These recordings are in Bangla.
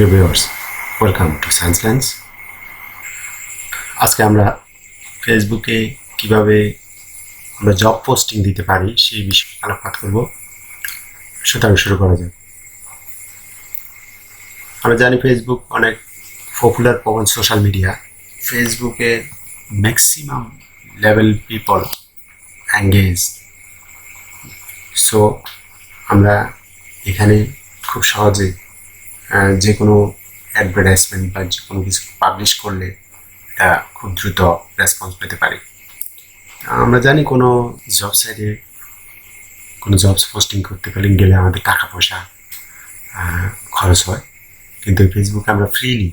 Dear viewers, welcome to SenseLens. আজকে আমরা ফেসবুকে কিভাবে আমরা জব পোস্টিং দিতে পারি সেই বিষয়ে আলোকপাত করব। সুতরাং শুরু করা যাক। আমরা জানি ফেসবুক অনেক পপুলার সোশ্যাল মিডিয়া। ফেসবুকে maximum level people engage. So আমরা এখানে খুব সহজে যে কোনো অ্যাডভার্টাইজমেন্ট বা যে কোনো কিছু পাবলিশ করলে এটা খুব দ্রুত রেসপন্স পেতে পারি। আমরা জানি কোনো জব সাইটে কোনো জবস পোস্টিং করতে গেলে আমাদের টাকা পয়সা খরচ হয়, কিন্তু ফেসবুকে আমরা ফ্রিলি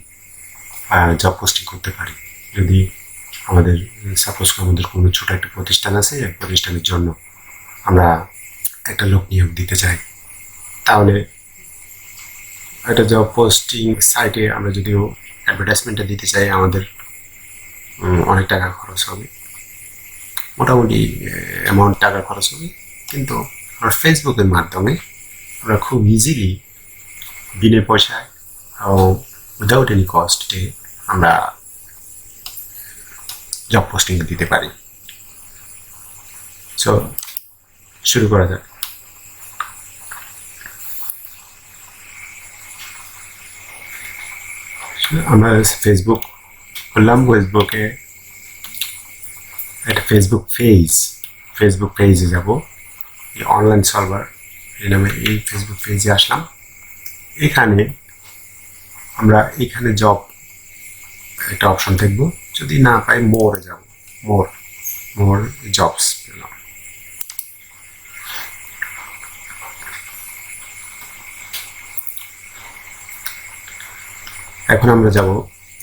জব পোস্টিং করতে পারি। যদি আমাদের সাপোজ আমাদের কোনো ছোটো একটা প্রতিষ্ঠান আছে, এই প্রতিষ্ঠানের জন্য আমরা একটা লোক নিয়োগ দিতে চাই, তাহলে একটা জব পোস্টিং সাইটে আমরা যদিও অ্যাডভার্টাইজমেন্টটা দিতে চাই, আমাদের অনেক টাকা খরচ হবে, মোটামুটি অ্যামাউন্ট টাকা খরচ হবে। কিন্তু আমরা ফেসবুকের মাধ্যমে আমরা খুব ইজিলি বিনা পয়সায় উইদাউট এনি কস্টে আমরা জব পোস্টিং দিতে পারি। সো শুরু করা যাক। আমরা ফেসবুক করলাম, ফেসবুকে একটা ফেসবুক পেজে যাব। এই অনলাইন সলভার এই নামে এই ফেসবুক পেজে আসলাম। এখানে আমরা এখানে জব একটা অপশন দেখব, যদি না পাই মোরে যাব, মোর জবস পেলাম। এখন আমরা যাব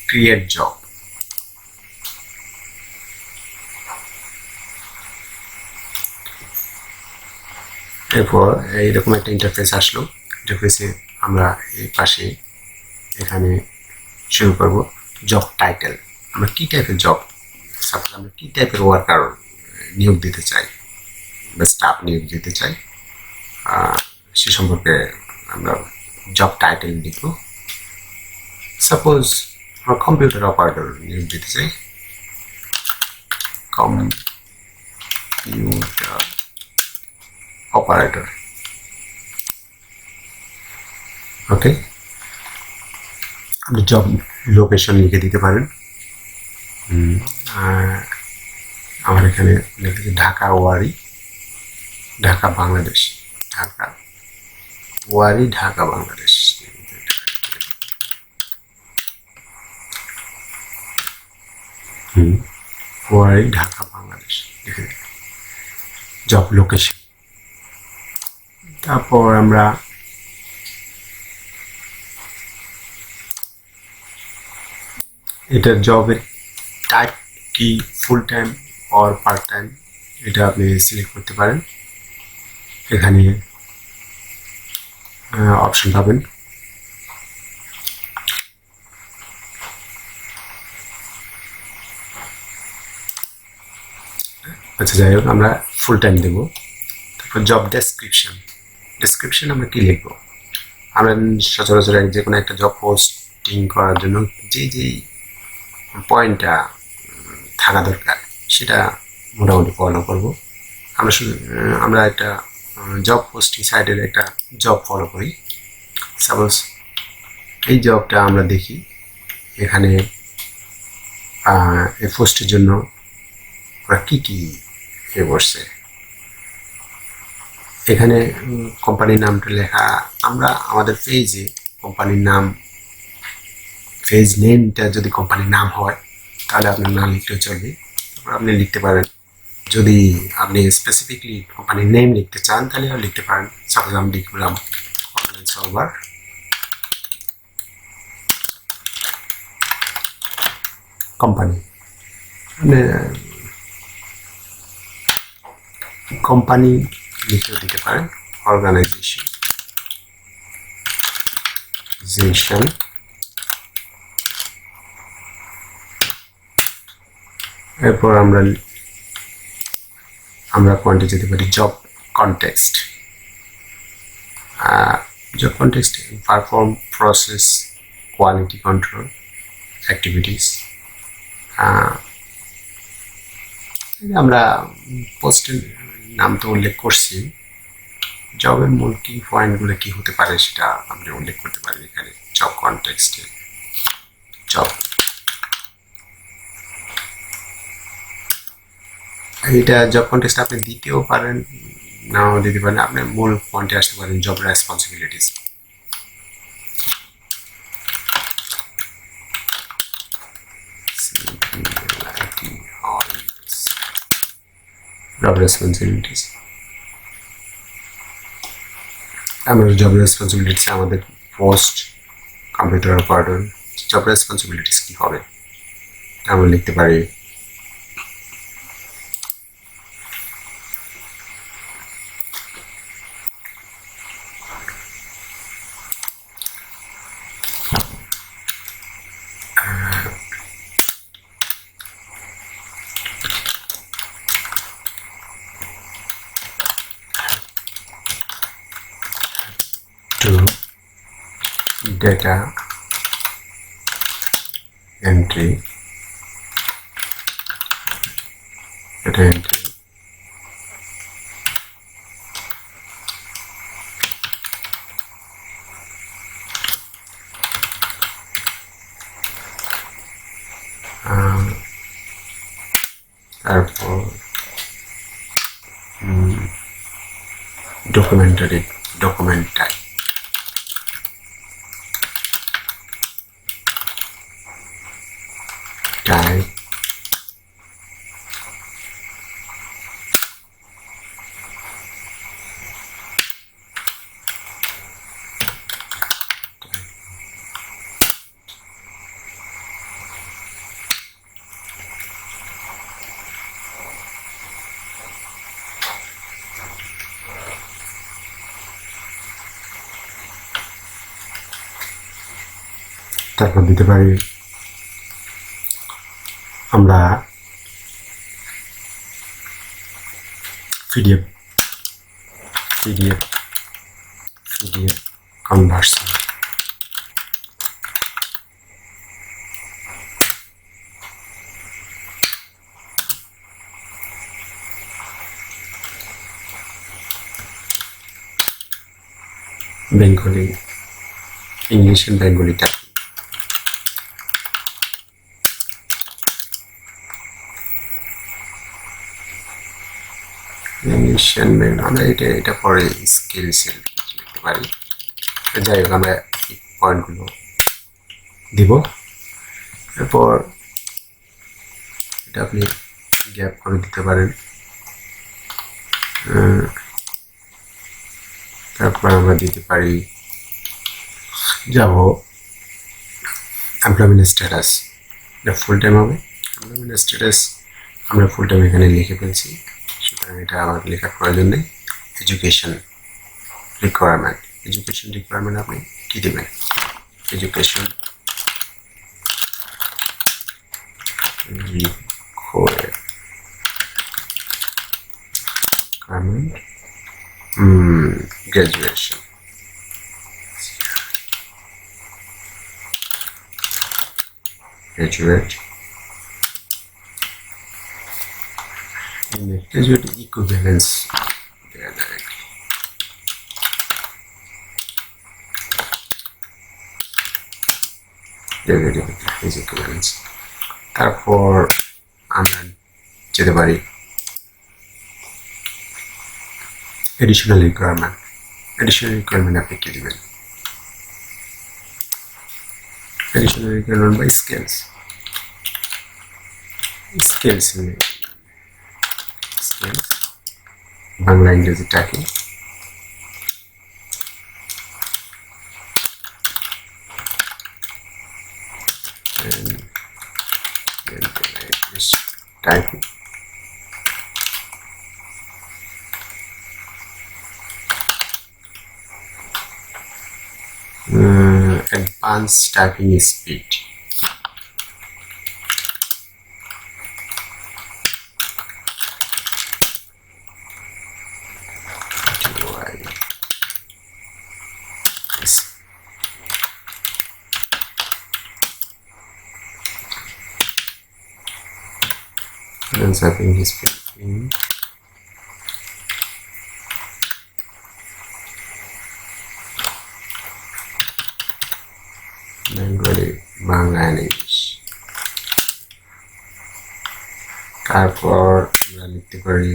ক্রিয়েট জব। এরপর এইরকম একটা ইন্টারফেস আসলো। ইন্টারফেসে আমরা এই পাশে এখানে শুরু করব জব টাইটেল। আমরা কি টাইপের জব, সাপোজ আমরা কি টাইপের ওয়ার্কার নিয়োগ দিতে চাই বা স্টাফ নিয়োগ দিতে চাই, সে সম্পর্কে আমরা জব টাইটেল লিখব। সাপোজ আমরা কম্পিউটার অপারেটর নিয়োগ দিতে চাই, কম্পিউটার অপারেটর। ওকে, আপনি জব লোকেশন লিখে দিতে পারেন। আমার এখানে লিখেছি ঢাকা ওয়ারি, ঢাকা বাংলাদেশ, ঢাকা ওয়ারি, ঢাকা বাংলাদেশ। ওয়ারি, ঢাকা বাংলাদেশ লিখে জব লোকেশন। তারপর আমরা এটার জবের টাইপ কি, full time or part time, এটা আপনি সিলেক্ট করতে পারেন। এখানে অপশন পাবেন। আচ্ছা, যাই হোক, আমরা ফুল টাইম দেবো। তারপর জব ডেসক্রিপশন আমরা কি লিখবো? আমরা সচরাচর যে কোনো একটা জব পোস্টিং করার জন্য যে পয়েন্টটা থাকা দরকার সেটা মোটামুটি ফলো করব। আমরা একটা জব পোস্টিং সাইটের একটা জব ফলো করি। সাপোজ এই জবটা আমরা দেখি, এখানে এই পোস্টের জন্য ওরা কী কী বসছে। এখানে কোম্পানির নামটা লেখা, আমরা আমাদের পেজে কোম্পানির নাম, পেজ নেমটা যদি কোম্পানির নাম হয় তাহলে আপনার নাম লিখতে চলবে। তারপর আপনি লিখতে পারেন, যদি আপনি স্পেসিফিকলি কোম্পানির নেম লিখতে চান তাহলে লিখতে পারেন। সাপোজ আমি লিখলাম অনলাইন সলভার কোম্পানি। কোম্পানি লিখেও দিতে পারেন, অর্গানাইজেশন। এরপর আমরা পয়েন্টে যেতে পারি job context, perform, process, quality control activities. আমরা পোস্টের নাম তো উল্লেখ করছি, জবের মূল কি পয়েন্টগুলো কি হতে পারে সেটা আমরা উল্লেখ করতে পারি এখানে। জব কনটেক্সটে জব, এটা জব কনটেক্সট আপনি দিতেও পারেন, নাও দিতে পারেন। আপনি মূল পয়েন্টে আসতে পারেন জব রেসপন্সিবিলিটিস। জব রেসপন্সিবিলিটিস, আমরা জব রেসপন্সিবিলিটিস আমাদের post computer operator job responsibilities কি হবে আমরা লিখতে পারি। Data entry, তারপর ডকুমেন্ট টাইপ, তারপর দিতে পারি আমরা PDF conversion, Bengali English and Bengali type, আমরা এটা পরে স্কিলস লিখতে পারি। যাই হোক আমরা এই পয়েন্টগুলো দিব। এরপর এটা আপনি গ্যাপ করে দিতে পারেন। তারপর আমরা দিতে পারি যাব এমপ্লয়মেন্ট স্ট্যাটাস, এটা ফুল টাইম হবে। এমপ্লয়মেন্ট স্ট্যাটাস আমরা ফুল টাইম এখানে লিখে ফেলছি, সুতরাং এটা আমার লেখার প্রয়োজন নেই। এডুকেশন রিকোয়ারমেন্ট আপনি কি দেবেন? Education requirement, graduation, graduate equivalence there directly. Is equivalence. তারপর আমরা যেতে পারি এডিশনাল রিকোয়ারমেন্ট আপনি কি দিবেন? Additional requirement by skills Bangla ইংরেজি টাকি typing, advanced typing speed, zapping display Bengali Bangla English. তারপর আমরা লিখতে পারি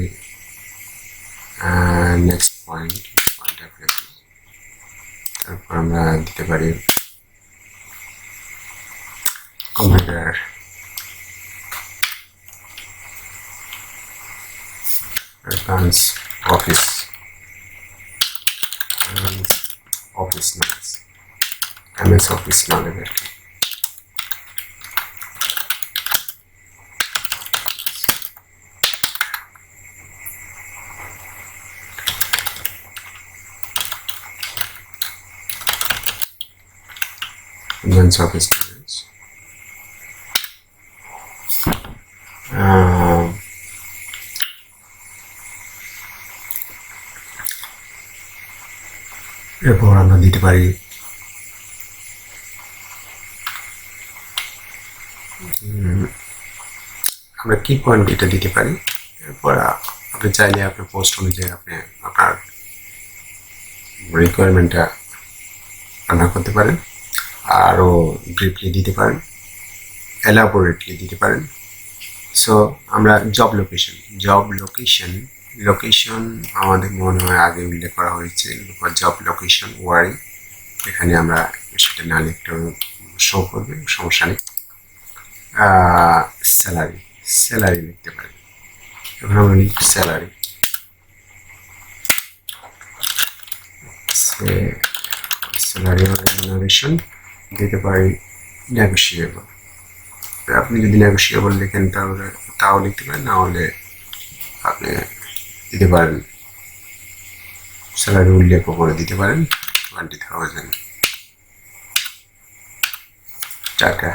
নেক্সট পয়েন্ট তারপর আমরা দিতে পারি computer advance office knowledge MS office knowledge আর কি। Advanced office knowledge. এরপর আমরা দিতে পারি আমরা কি পয়েন্ট এটা দিতে পারি। এরপর আপনি চাইলে আপনার পোস্ট অনুযায়ী আপনি আপনার রিকোয়ারমেন্টটা রান্না করতে পারেন, আরও ব্রিফলি দিতে পারেন, এলাবোরেটলি দিতে পারেন। সো আমরা জব লোকেশন আমাদের মনে হয় আগে উল্লেখ করা হয়েছে। জব লোকেশন ওয়ারি, এখানে আমরা সেটা না লিখতেও শো করবে, সমস্যা নেই। স্যালারি লিখতে পারি। এখন আমরা লিখি স্যালারি, রেমুনারেশন দিতে পারি নেগোশিয়েবল। আপনি যদি নেগোশিয়েবল লিখেন তাও লিখতে পারেন, না হলে আপনি দিতে পারেন স্যালারি উল্লেখ করে দিতে পারেন 20,000 টাকা।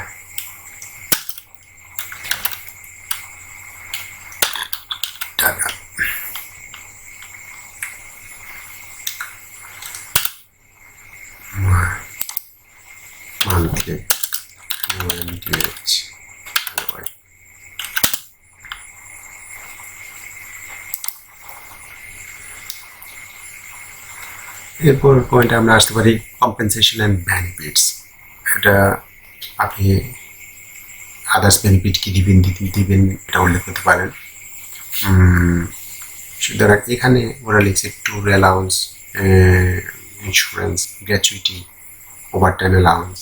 monthly এরপর পয়েন্টে আমরা আসতে পারি কম্পেনসেশন অ্যান্ড বেনিফিটস। এটা আপনি আদার্স বেনিফিট কি দিবেন এটা উল্লেখ করতে পারেন। সুতরাং এখানে ওরা লিখছে tour allowance, insurance, gratuity, overtime allowance,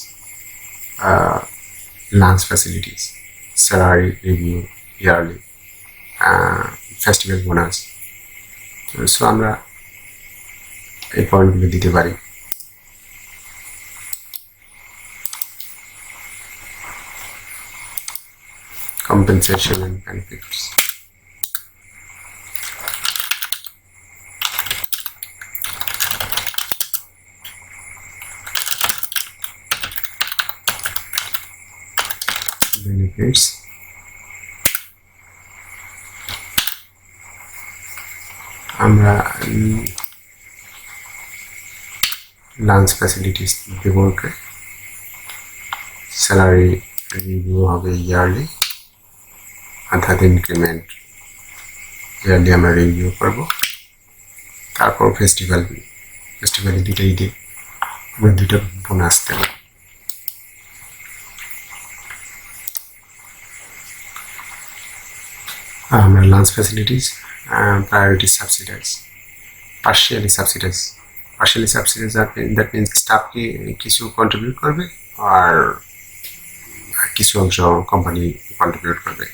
lunch facilities, salary review yearly, festival bonus. So আমরা এই পয়েন্টগুলো দিতে পারি। compensation and benefits. Benefits. আমরা লাঞ্চ ফ্যাসিলিটিস দেব, স্যালারি রিভিউ হবে ইয়ারলি, অর্থাৎ ইনক্রিমেন্ট ইয়ারলি আমরা রিভিউ করব। তারপর ফেস্টিভ্যালে দুটো ঈদে আমরা দুটো বোনাস দেব। আমরা lunch facilities, priority subsidise, partially subsidise that means স্টাফকে কিছু কন্ট্রিবিউট করবে আর কিছু অংশ কোম্পানি কন্ট্রিবিউট করবে,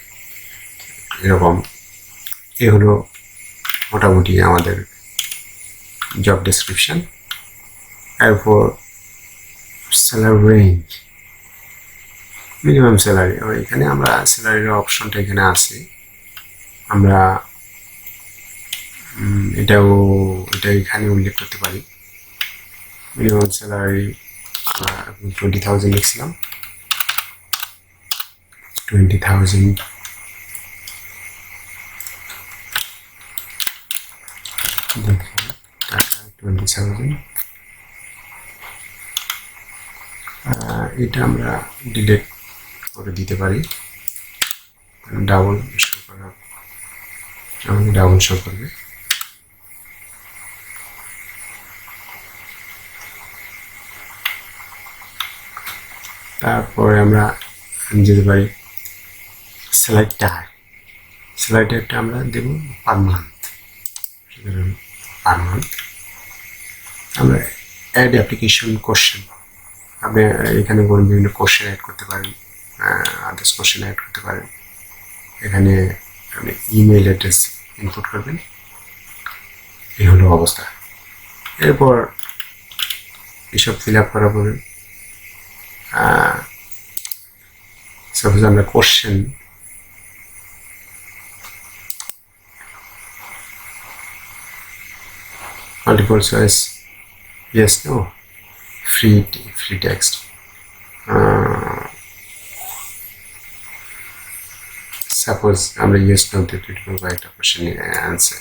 এরকম। এ হলো মোটামুটি আমাদের জব ডেসক্রিপশন। এরপর স্যালারি রেঞ্জ, মিনিমাম স্যালারি, এখানে আমরা স্যালারির অপশনটা এখানে আছে। আমরা এটা এখানে উল্লেখ করতে পারি। মিনিমাম স্যালারি আমরা 20,000 লিখছিলাম, 20,000 20,000। এটা আমরা ডিলিট করে দিতে পারি, ডাবল শো করার ডাউন শো করবে। তারপরে আমরা যেতে পারি স্লাইড টাইপটা আমরা দেব পার মান্থ। আমরা অ্যাড অ্যাপ্লিকেশন কোশ্চেন, আপনি এখানে বিভিন্ন কোশ্চেন অ্যাড করতে পারেন, আদার্স কোশ্চেন অ্যাড করতে পারেন। এখানে আপনি ইমেল অ্যাড্রেস ইনপুট করবেন। এই হলো অবস্থা। এরপর এসব ফিল আপ করার পরে সাপোজ আমরা question multiple choice yes no free text suppose আমরা yes no তে ক্লিক করব একটা কোশ্চেনের answer.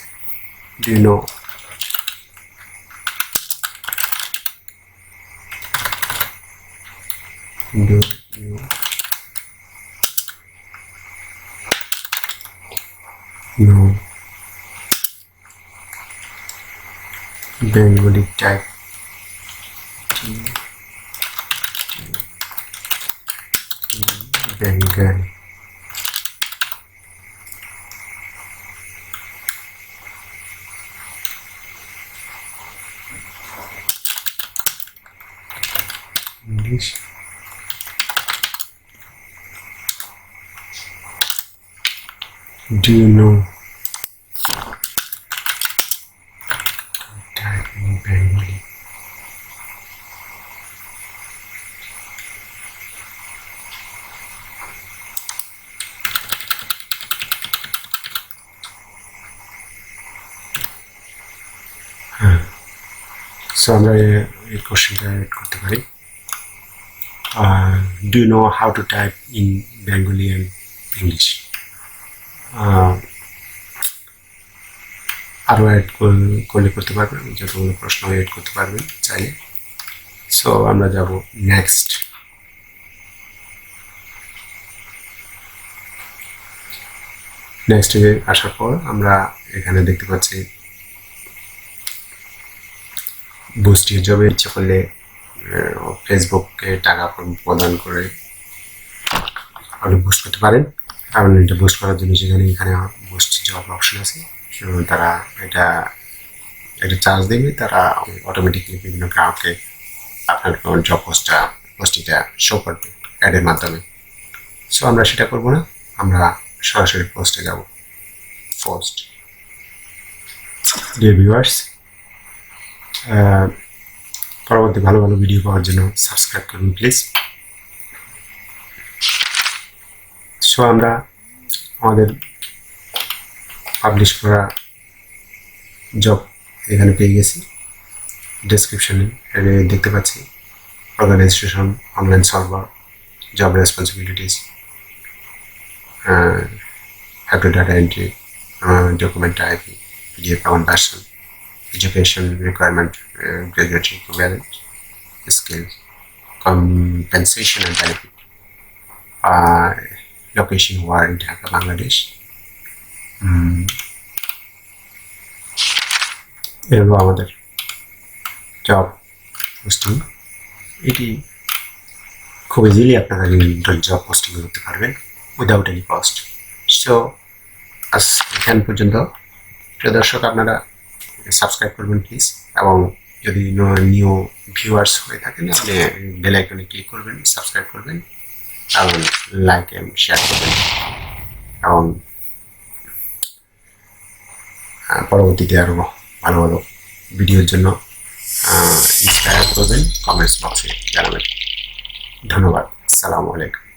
do you know Bengali type Bengali English do you know type in Bengali so আমরা এই কোশ্চেনটা এড করতে পারি। Do you know how to type in Bengali and English. আরও অ্যাড করলে করতে পারবেন, যতগুলো প্রশ্ন অ্যাড করতে পারবেন চাইলে। সো আমরা যাব নেক্সট। নেক্সটে আসার পর আমরা এখানে দেখতে পাচ্ছি বুস্ট জবে ইচ্ছে করলে ফেসবুককে টাকা প্রদান করে আপনি বুস্ট করতে পারেন। কারণ এটা বুস্ট করার জন্য এখানে বুস্ট জব অপশন আছে, তারা এটা চার্জ দেবে, তারা অটোমেটিক্যালি বিভিন্ন গ্রাহককে আপনার জব পোস্টিংটা শো করবে অ্যাডের মাধ্যমে। সো আমরা সেটা করব না, আমরা সরাসরি পোস্টে যাব। পোস্ট। ডিয়ার ভিউয়ার্স, পরবর্তী ভালো ভালো ভিডিও পাওয়ার জন্য সাবস্ক্রাইব করুন প্লিজ। সো আমরা আমাদের পাবলিশ করা জব এখানে পেয়ে গেছি। ডেসক্রিপশনে দেখতে পাচ্ছি organisation, online server, job responsibilities, happy data entry, document type, PDF conversion, education requirement, graduate equivalent, skills, compensation and benefit, location where in Dhaka, Bangladesh. এরপর আমাদের জব পোস্টিং, এটি খুব ইজিলি আপনারা জব পোস্টিং করতে পারবেন উইদাউট এনি কস্ট। সো আজ এখান পর্যন্ত। প্রিয় দর্শক, আপনারা সাবস্ক্রাইব করবেন প্লিজ, এবং যদি নিউ ভিউয়ার্স হয়ে থাকেন আপনি বেল আইকনে ক্লিক করবেন, সাবস্ক্রাইব করবেন এবং লাইক এবং শেয়ার করবেন, এবং পরবর্তীতে আরও ভালো ভালো ভিডিওর জন্য ইনস্পায়ার করবেন, কমেন্টস বক্সে জানাবেন। ধন্যবাদ। আসসালামু আলাইকুম।